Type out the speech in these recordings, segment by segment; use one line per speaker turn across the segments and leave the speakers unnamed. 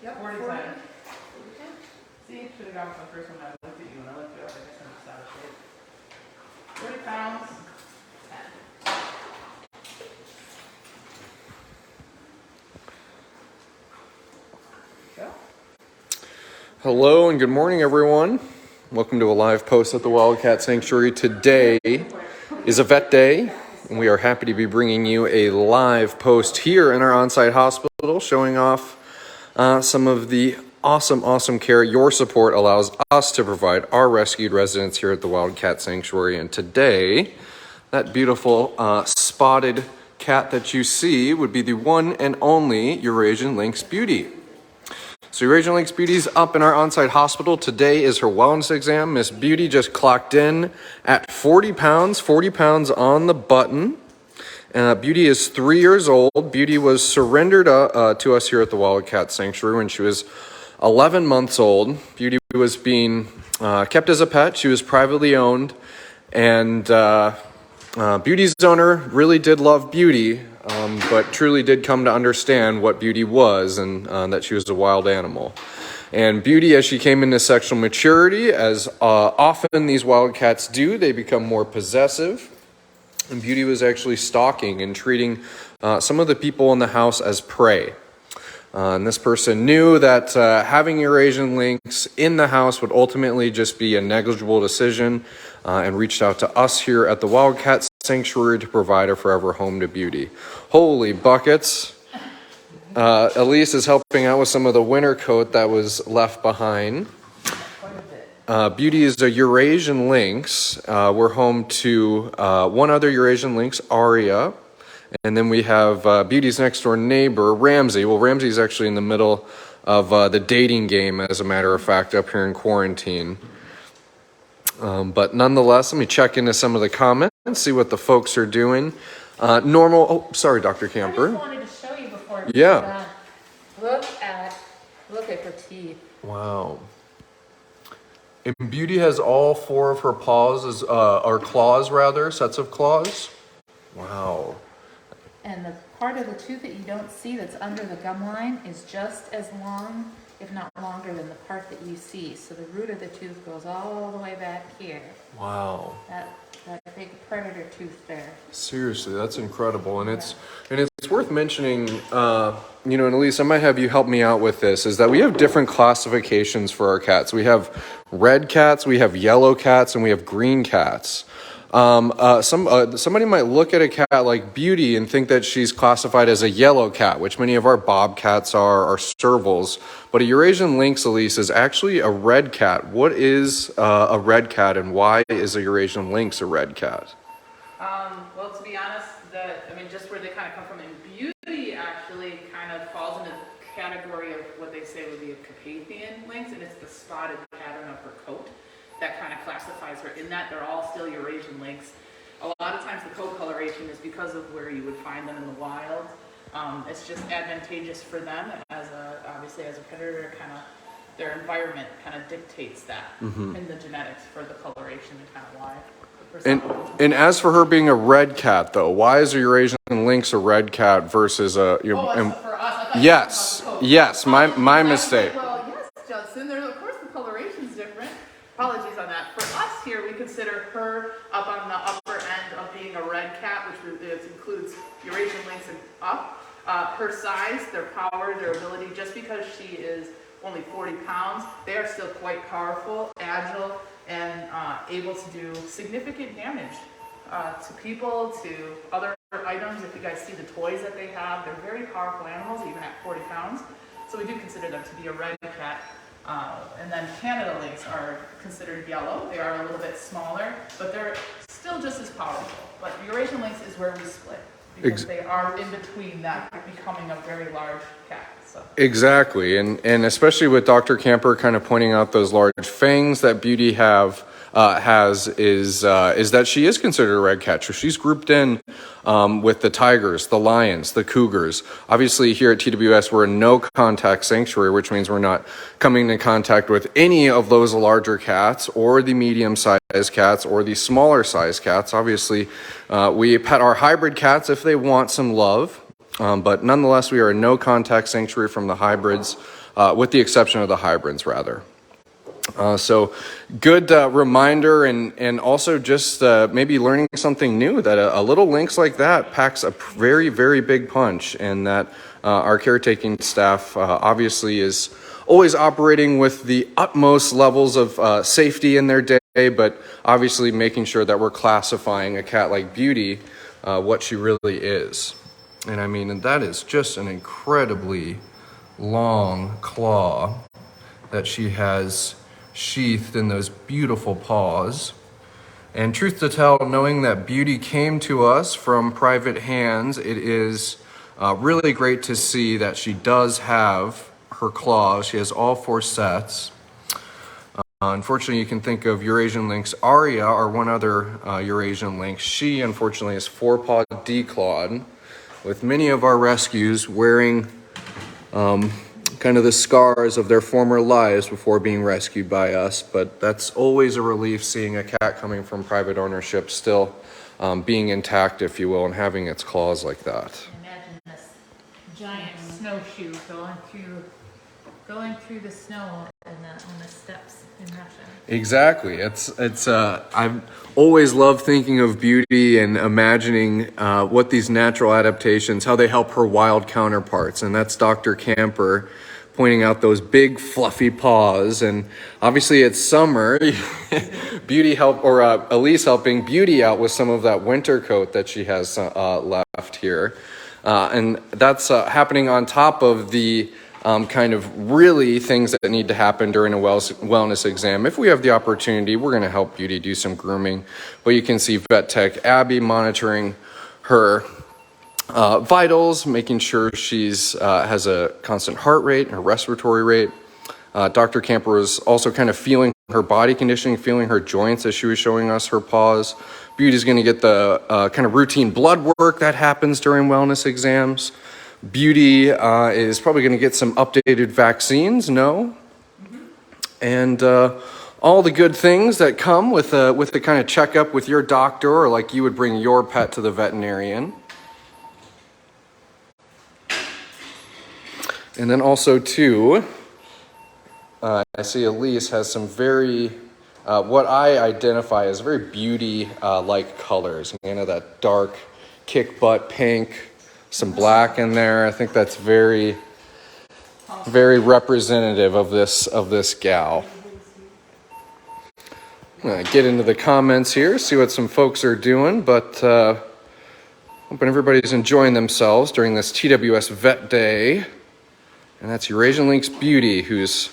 Yep,
40
40.
times. See, should have gone with the first one. I looked at you and I looked at it. I guess I'm just out of shape. 40 pounds. 10. Go.
Hello and good morning, everyone. Welcome to a live post at the Wildcat Sanctuary. Today is a vet day, and we are happy to be bringing you a live post here in our on-site hospital, showing off some of the awesome care your support allows us to provide our rescued residents here at the Wildcat Sanctuary. And today, that beautiful spotted cat that you see would be the one and only Eurasian Lynx Beauty. So Eurasian Lynx Beauty's up in our on-site hospital. Today is her wellness exam. Miss Beauty just clocked in at 40 pounds on the button. Beauty is 3 years old. Beauty was surrendered to us here at the Wildcat Sanctuary when she was 11 months old. Beauty was being kept as a pet. She was privately owned, and Beauty's owner really did love Beauty, but truly did come to understand what Beauty was and that she was a wild animal. And Beauty, as she came into sexual maturity, as often these wildcats do, they become more possessive. And Beauty was actually stalking and treating some of the people in the house as prey. And this person knew that having Eurasian Lynx in the house would ultimately just be a negligible decision, and reached out to us here at the Wildcat Sanctuary to provide a forever home to Beauty. Holy buckets. Elise is helping out with some of the winter coat that was left behind. Beauty is a Eurasian Lynx. We're home to one other Eurasian Lynx, Aria. And then we have Beauty's next door neighbor, Ramsey. Well, Ramsey's actually in the middle of the dating game, as a matter of fact, up here in quarantine. But nonetheless, let me check into some of the comments, see what the folks are doing. Oh, sorry, Dr. Camper.
I just wanted to show you before.
Yeah.
Look at her teeth.
Wow. And Beauty has all four of her paws, or claws rather, sets of claws. Wow.
And the part of the tooth that you don't see that's under the gum line is just as long, if not longer, than the part that you see. So the root of the tooth goes all the way back here.
Wow.
That big predator tooth there.
Seriously, that's incredible. And it's worth mentioning, and Elise, I might have you help me out with this, is that we have different classifications for our cats. We have red cats, we have yellow cats, and we have green cats. Somebody might look at a cat like Beauty and think that she's classified as a yellow cat, which many of our bobcats are servals. But a Eurasian Lynx, Elise, is actually a red cat. What is a red cat, and why is a Eurasian Lynx a red cat?
Well, to be honest, just where they kind of come from, and Beauty actually kind of falls into the category of what they say would be a Carpathian Lynx, and it's the spotted pattern of her coat that kind of classifies her in that. They're all still Eurasian Lynx. A lot of times the coat coloration is because of where you would find them in the wild. It's just advantageous for them obviously as a predator, kind of their environment kind of dictates that in the genetics for the coloration and kind of why.
And as for her being a red cat, though, why is a Eurasian Lynx a red cat versus a?
For us.
Yes, my mistake.
Well, yes, Judson. Of course, the coloration's different. Apologies on that. For us here, we consider her up on the upper end of being a red cat, which includes Eurasian Lynx and up. Her size, their power, their ability, just because she is only 40 pounds, they are still quite powerful, agile, and able to do significant damage to people, to other items. If you guys see the toys that they have, they're very powerful animals, even at 40 pounds. So we do consider them to be a red cat. And then Canada Lynx are considered yellow. They are a little bit smaller, but they're still just as powerful. But Eurasian Lynx is where we split, because they are in between that becoming a very large cat. So. Exactly,
and especially with Dr. Camper kind of pointing out those large fangs that Beauty has is that she is considered a red cat. So she's grouped in with the tigers, the lions, the cougars. Obviously, here at TWS, we're a no-contact sanctuary, which means we're not coming into contact with any of those larger cats or the medium-sized cats or the smaller-sized cats. Obviously, we pet our hybrid cats if they want some love. But nonetheless, we are a no-contact sanctuary from the hybrids. with the exception of the hybrids, rather. So good reminder, and also just maybe learning something new, that a little lynx like that packs a very, very big punch, and that our caretaking staff obviously is always operating with the utmost levels of safety in their day, but obviously making sure that we're classifying a cat like Beauty what she really is. And I mean, that is just an incredibly long claw that she has sheathed in those beautiful paws. And truth to tell, knowing that Beauty came to us from private hands, it is really great to see that she does have her claws. She has all 4 sets. Unfortunately, you can think of Eurasian Lynx Aria, or one other Eurasian Lynx. She, unfortunately, is 4-paw declawed, with many of our rescues wearing kind of the scars of their former lives before being rescued by us. But that's always a relief, seeing a cat coming from private ownership still being intact, if you will, and having its claws like that.
Imagine this giant snowshoe going through the snow on the steppes in Russia.
Exactly. It's I've always loved thinking of Beauty and imagining what these natural adaptations, how they help her wild counterparts, and that's Dr. Camper pointing out those big fluffy paws. And obviously it's summer. Beauty Elise helping Beauty out with some of that winter coat that she has left here, and that's happening on top of the kind of really things that need to happen during a wellness exam. If we have the opportunity, we're going to help Beauty do some grooming. But you can see Vet Tech Abby monitoring her vitals, making sure she's has a constant heart rate, her respiratory rate. Dr. Camper was also kind of feeling her body conditioning, feeling her joints as she was showing us her paws. Beauty's going to get the kind of routine blood work that happens during wellness exams. Beauty is probably going to get some updated vaccines, and all the good things that come with the kind of checkup with your doctor, or like you would bring your pet to the veterinarian. And then also too, I see Elise has some very, what I identify as very Beauty-like colors. You know, that dark kick butt pink, some black in there. I think that's very, very representative of this gal. I'm gonna get into the comments here, see what some folks are doing, but hoping everybody's enjoying themselves during this TWS Vet Day. And that's Eurasian Lynx Beauty, who's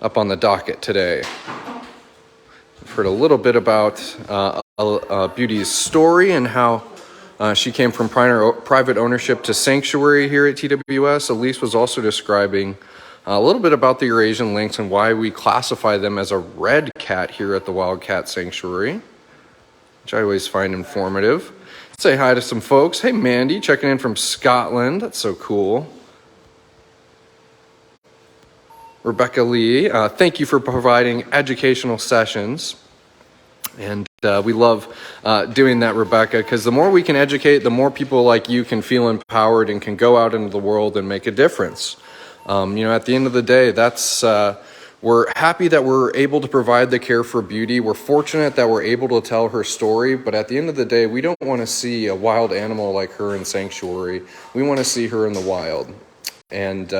up on the docket today. I've heard a little bit about Beauty's story and how she came from private ownership to sanctuary here at TWS. Elise was also describing a little bit about the Eurasian Lynx and why we classify them as a red cat here at the Wildcat Sanctuary, which I always find informative. Say hi to some folks. Hey, Mandy, checking in from Scotland. That's so cool. Rebecca Lee, thank you for providing educational sessions. And we love doing that, Rebecca, because the more we can educate, the more people like you can feel empowered and can go out into the world and make a difference. At the end of the day, that's we're happy that we're able to provide the care for Beauty. We're fortunate that we're able to tell her story, but at the end of the day, we don't want to see a wild animal like her in sanctuary. We want to see her in the wild. And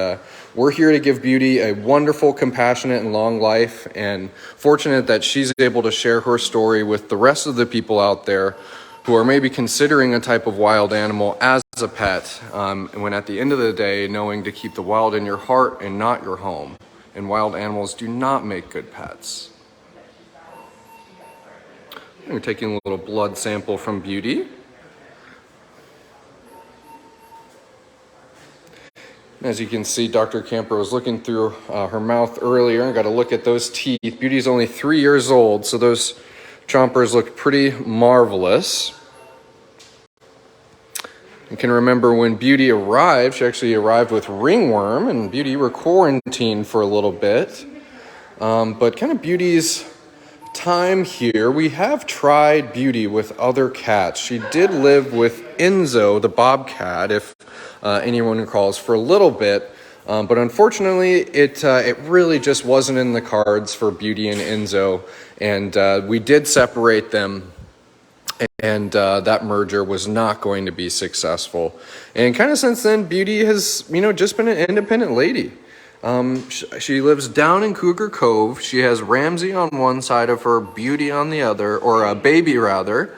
we're here to give Beauty a wonderful, compassionate, and long life, and fortunate that she's able to share her story with the rest of the people out there who are maybe considering a type of wild animal as a pet, when at the end of the day, knowing to keep the wild in your heart and not your home. And wild animals do not make good pets. We're taking a little blood sample from Beauty. As you can see, Dr. Camper was looking through her mouth earlier and got a look at those teeth. Beauty's only 3 years old, so those chompers look pretty marvelous. You can remember when Beauty arrived, she actually arrived with ringworm, and Beauty were quarantined for a little bit. But kind of Beauty's time here, we have tried Beauty with other cats. She did live with Enzo, the bobcat, if anyone recalls, for a little bit. But unfortunately, it really just wasn't in the cards for Beauty and Enzo, and we did separate them, and that merger was not going to be successful. And kind of since then, Beauty has, just been an independent lady. She lives down in Cougar Cove. She has Ramsey on one side of her, Beauty on the other, or Baby rather.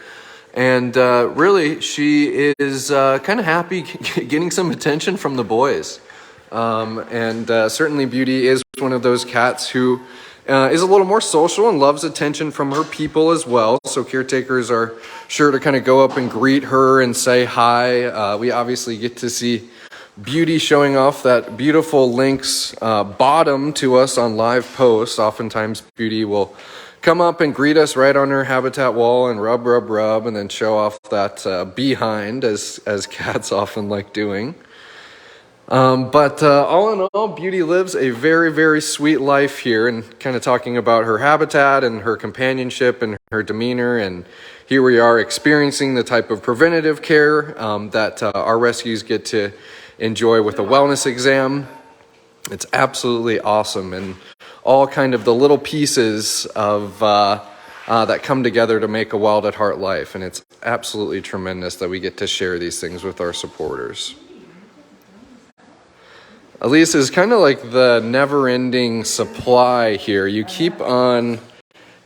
And really, she is kind of happy getting some attention from the boys. And certainly Beauty is one of those cats who is a little more social and loves attention from her people as well. So caretakers are sure to kind of go up and greet her and say hi. We obviously get to see Beauty showing off that beautiful lynx bottom to us on live posts. Oftentimes Beauty will come up and greet us right on her habitat wall and rub, and then show off that behind, as cats often like doing. But all in all, Beauty lives a very, very sweet life here, and kind of talking about her habitat and her companionship and her demeanor. And here we are experiencing the type of preventative care that our rescues get to enjoy with a wellness exam. It's absolutely awesome, and all kind of the little pieces of that come together to make a Wild at Heart life. And it's absolutely tremendous that we get to share these things with our supporters. Elise is kind of like the never-ending supply here. You keep on.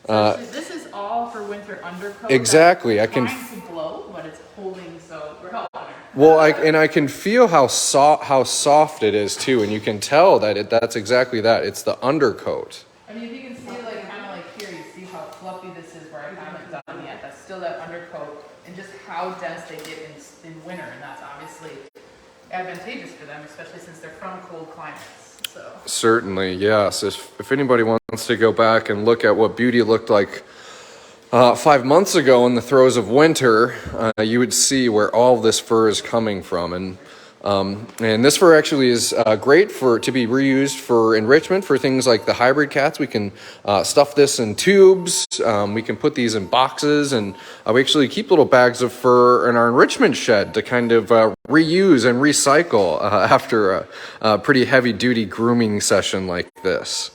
This is all for winter undercoat.
Exactly, I can.
Trying to blow, but it's holding, so we're helping her.
Well, I can feel how soft it is too, and you can tell that that's exactly that. It's the undercoat.
I mean, if you can see, kind of here, you see how fluffy this is where I haven't done yet. That's still that undercoat, and just how dense they get in winter, and that's obviously advantageous for them, especially since they're from cold climates. So
Certainly, yes. If anybody wants to go back and look at what Beauty looked like 5 months ago in the throes of winter, you would see where all this fur is coming from. And this fur actually is great to be reused for enrichment for things like the hybrid cats. We can stuff this in tubes. We can put these in boxes, and we actually keep little bags of fur in our enrichment shed to kind of reuse and recycle after a pretty heavy-duty grooming session like this.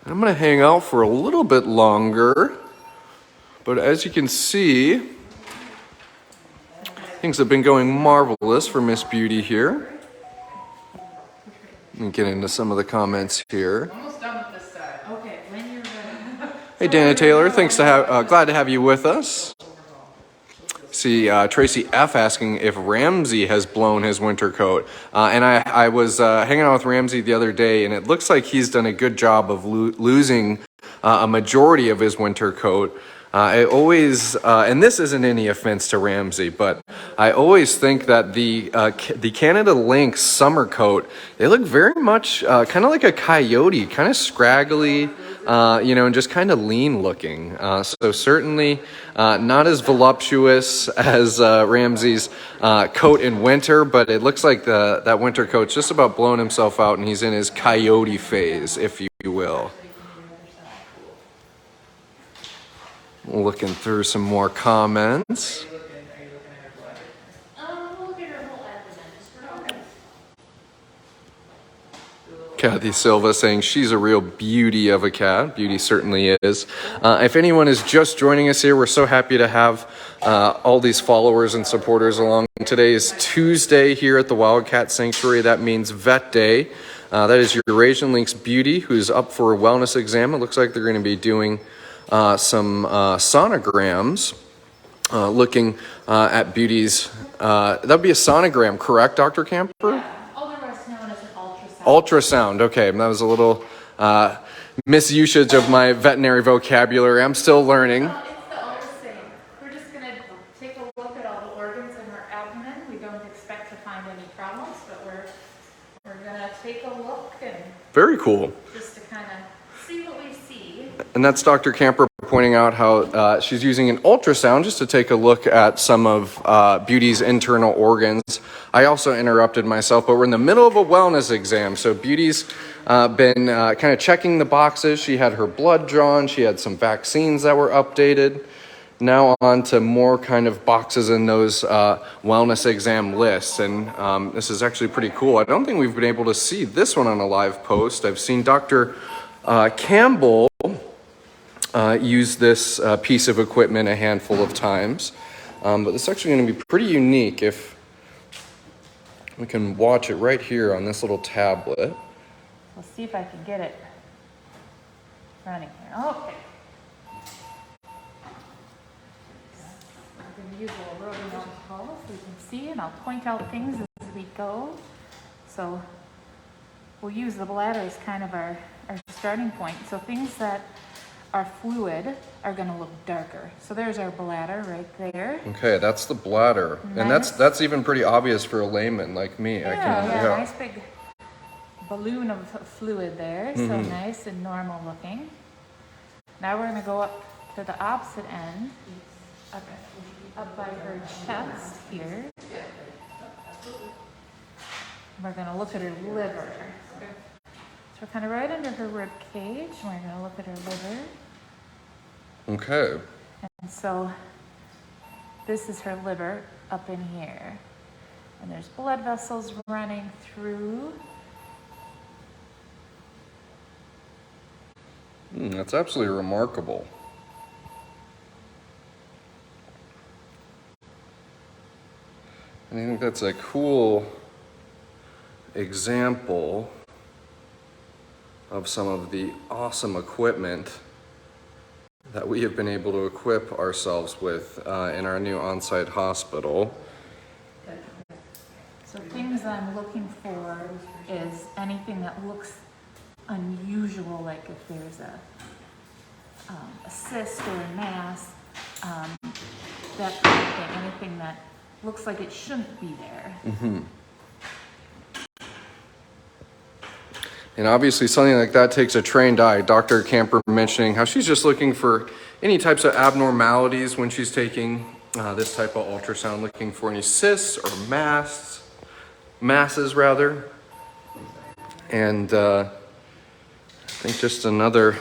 I'm going to hang out for a little bit longer, but as you can see, things have been going marvelous for Miss Beauty here. Let me get into some of the comments here.
almost done with this side.
Okay, when you're ready.
Hey, Dana Taylor, glad to have you with us. See Tracy F asking if Ramsey has blown his winter coat. And I was hanging out with Ramsey the other day, and it looks like he's done a good job of losing a majority of his winter coat. I always, and this isn't any offense to Ramsey, but I always think that the Canada Lynx summer coat, they look very much kind of like a coyote, kind of scraggly, and just kind of lean looking. So certainly not as voluptuous as Ramsey's coat in winter, but it looks like that winter coat's just about blown himself out, and he's in his coyote phase, if you will. Looking through some more comments. Kathy Silva saying she's a real beauty of a cat. Beauty certainly is. If anyone is just joining us here, we're so happy to have all these followers and supporters along. Today is Tuesday here at the Wildcat Sanctuary. That means Vet Day. That is Eurasian Lynx Beauty, who's up for a wellness exam. It looks like they're going to be doing some sonograms, looking at Beauty's, that would be a sonogram, correct, Dr. Camper?
Yeah, otherwise known as an ultrasound.
Ultrasound, okay, that was a little misusage of my veterinary vocabulary. I'm still learning.
Well, it's all the same. We're just going to take a look at all the organs in her abdomen. We don't expect to find any problems, but we're going to take a look and
Very cool.
just to kind of see what we see.
And that's Dr. Camper pointing out how she's using an ultrasound just to take a look at some of Beauty's internal organs. I also interrupted myself, but we're in the middle of a wellness exam. So Beauty's been kind of checking the boxes. She had her blood drawn. She had some vaccines that were updated. now on to more kind of boxes in those wellness exam lists. And this is actually pretty cool. I don't think we've been able to see this one on a live post. I've seen Dr. Campbell use this piece of equipment a handful of times. But this is actually going to be pretty unique if we can watch it right here on this little tablet.
We'll see if I can get it running here. Okay. I'm going to use a little rubbing alcohol so you can see, and I'll point out things as we go. So we'll use the bladder as kind of our starting point. So things that are fluid are going to look darker. So there's our bladder right there.
Okay, that's the bladder. And that's even pretty obvious for a layman like me.
Yeah, nice big balloon of fluid there. So nice and normal looking. Now we're going to go up to the opposite end, up by her chest here. We're going to look at her liver. So we're kind of right under her rib cage. We're going to look at her liver.
Okay.
And so this is her liver up in here. And there's blood vessels running through.
That's absolutely remarkable. And I think that's a cool example of some of the awesome equipment that we have been able to equip ourselves with in our new on-site hospital.
So things I'm looking for is anything that looks unusual, like if there's a cyst or a mass, that kind of thing, anything that looks like it shouldn't be there.
And obviously something like that takes a trained eye. Dr. Camper mentioning how she's just looking for any types of abnormalities when she's taking this type of ultrasound, looking for any cysts or masses rather. And I think just another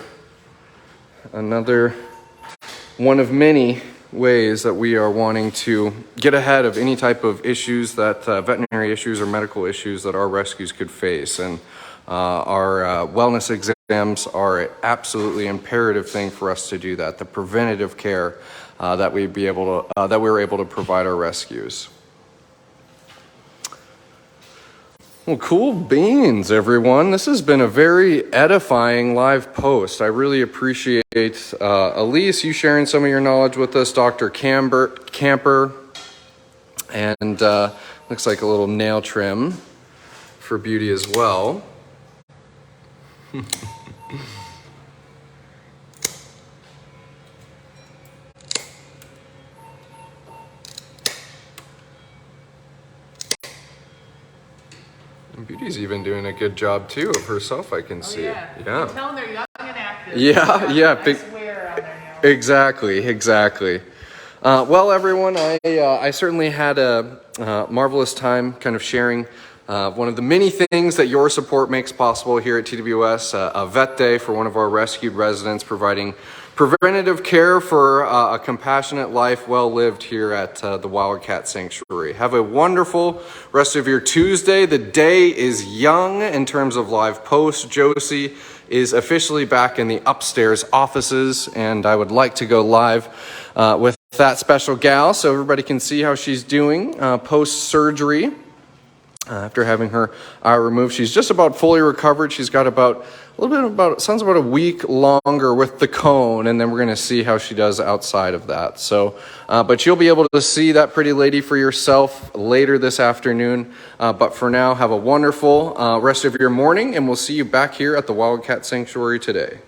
one of many ways that we are wanting to get ahead of any type of issues that veterinary issues or medical issues that our rescues could face. And our wellness exams are an absolutely imperative thing for us to do that. The preventative care that we were able to provide our rescues. Well, cool beans, everyone. This has been a very edifying live post. I really appreciate Elise, you sharing some of your knowledge with us, Dr. Camper, and looks like a little nail trim for beauty as well. Beauty's even doing a good job too of herself, I can see.
Yeah. You can tell them they're young and active.
Yeah.
Nice wear on their nails.
Exactly. Well, everyone, I certainly had a marvelous time kind of sharing one of the many things that your support makes possible here at TWS, a vet day for one of our rescued residents, providing preventative care for a compassionate life well lived here at the Wildcat Sanctuary. Have a wonderful rest of your Tuesday. The day is young in terms of live posts. Josie is officially back in the upstairs offices, and I would like to go live with that special gal so everybody can see how she's doing post-surgery. After having her eye removed, she's just about fully recovered. She's got about a week longer with the cone, and then we're going to see how she does outside of that. So, but you'll be able to see that pretty lady for yourself later this afternoon. But for now, have a wonderful rest of your morning, and we'll see you back here at the Wildcat Sanctuary today.